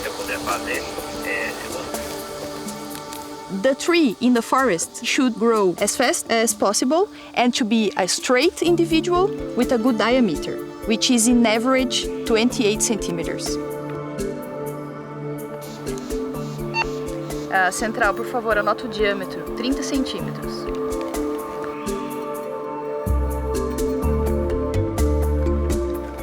se eu puder fazer, The tree in the forest should grow as fast as possible and to be a straight individual with a good diameter, which is in average 28 centimeters. Central, por favor, anota o diâmetro, 30 centímetros.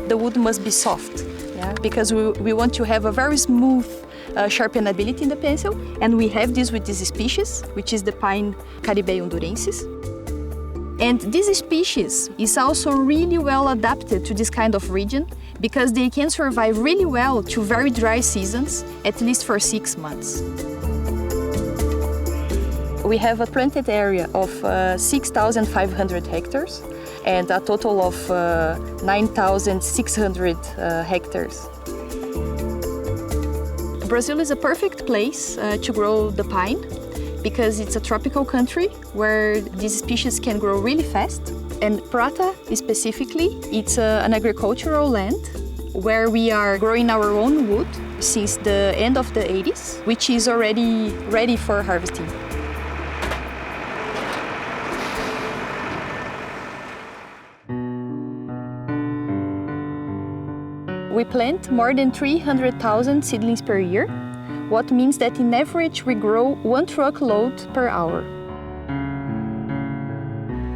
The wood must be soft, yeah? Because we want to have a very smooth sharpenability in the pencil, and we have this with this species, which is the pine Caribe hondurensis. And this species is also really well adapted to this kind of region because they can survive really well to very dry seasons, at least for 6 months. We have a planted area of 6,500 hectares and a total of 9,600 hectares. Brazil is a perfect place to grow the pine because it's a tropical country where these species can grow really fast. And Prata specifically, it's an agricultural land where we are growing our own wood since the end of the 80s, which is already ready for harvesting. We plant more than 300,000 seedlings per year, what means that in average we grow 1 truckload per hour.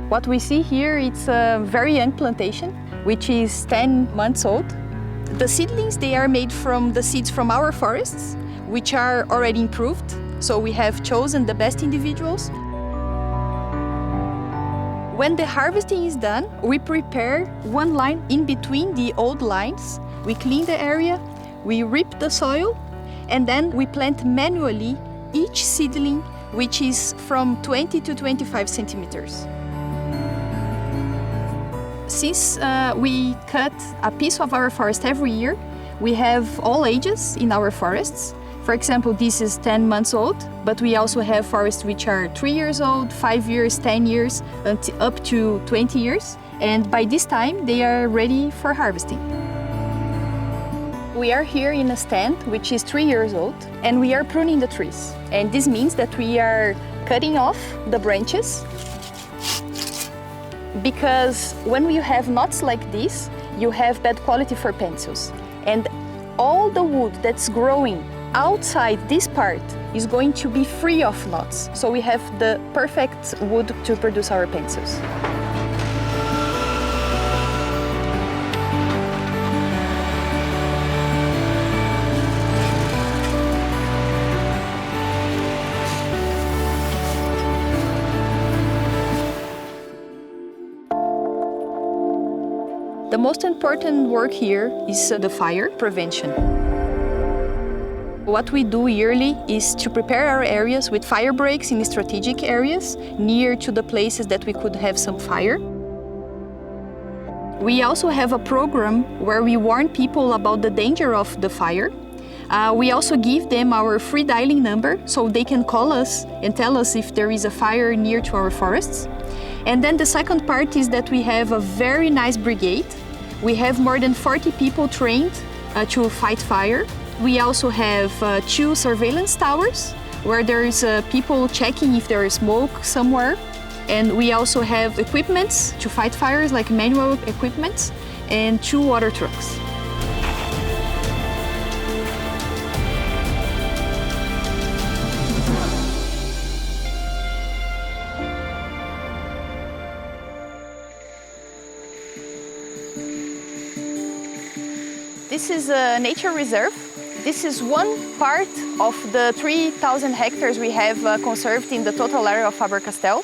What we see here, it's a very young plantation, which is 10 months old. The seedlings, they are made from the seeds from our forests, which are already improved, so we have chosen the best individuals. When the harvesting is done, we prepare one line in between the old lines. We clean the area, we rip the soil, and then we plant manually each seedling, which is from 20 to 25 centimeters. Since we cut a piece of our forest every year, we have all ages in our forests. For example, this is 10 months old, but we also have forests which are 3 years old, 5 years, 10 years, up to 20 years. And by this time, they are ready for harvesting. We are here in a stand which is 3 years old, and we are pruning the trees. And this means that we are cutting off the branches, because when you have knots like this, you have bad quality for pencils. And all the wood that's growing outside this part is going to be free of knots. So we have the perfect wood to produce our pencils. The most important work here is the fire prevention. What we do yearly is to prepare our areas with fire breaks in strategic areas near to the places that we could have some fire. We also have a program where we warn people about the danger of the fire. We also give them our free dialing number so they can call us and tell us if there is a fire near to our forests. And then the second part is that we have a very nice brigade. We have more than 40 people trained to fight fire. We also have 2 surveillance towers where there is people checking if there is smoke somewhere. And we also have equipments to fight fires, like manual equipments, and 2 water trucks. This is a nature reserve. This is one part of the 3,000 hectares we have conserved in the total area of Faber-Castell.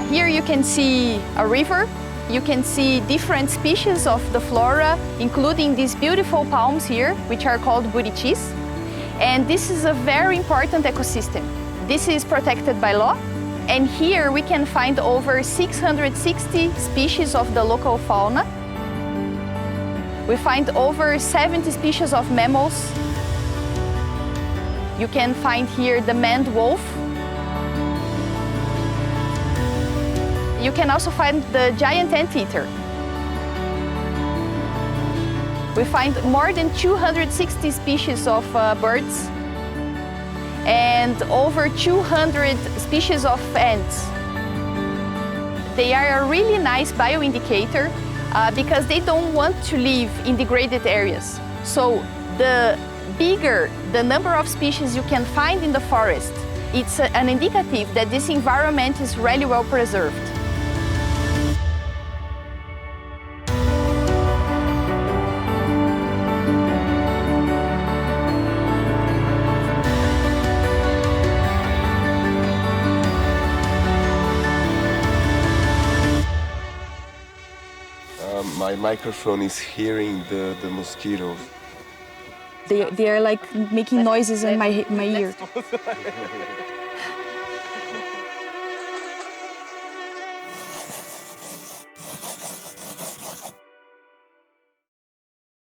Here you can see a river. You can see different species of the flora, including these beautiful palms here, which are called buritis. And this is a very important ecosystem. This is protected by law. And here we can find over 660 species of the local fauna. We find over 70 species of mammals. You can find here the maned wolf. You can also find the giant anteater. We find more than 260 species of birds and over 200 species of ants. They are a really nice bioindicator because they don't want to live in degraded areas. So the bigger the number of species you can find in the forest, it's an indicative that this environment is really well preserved. My microphone is hearing the mosquitoes. They are like making noises in my ear.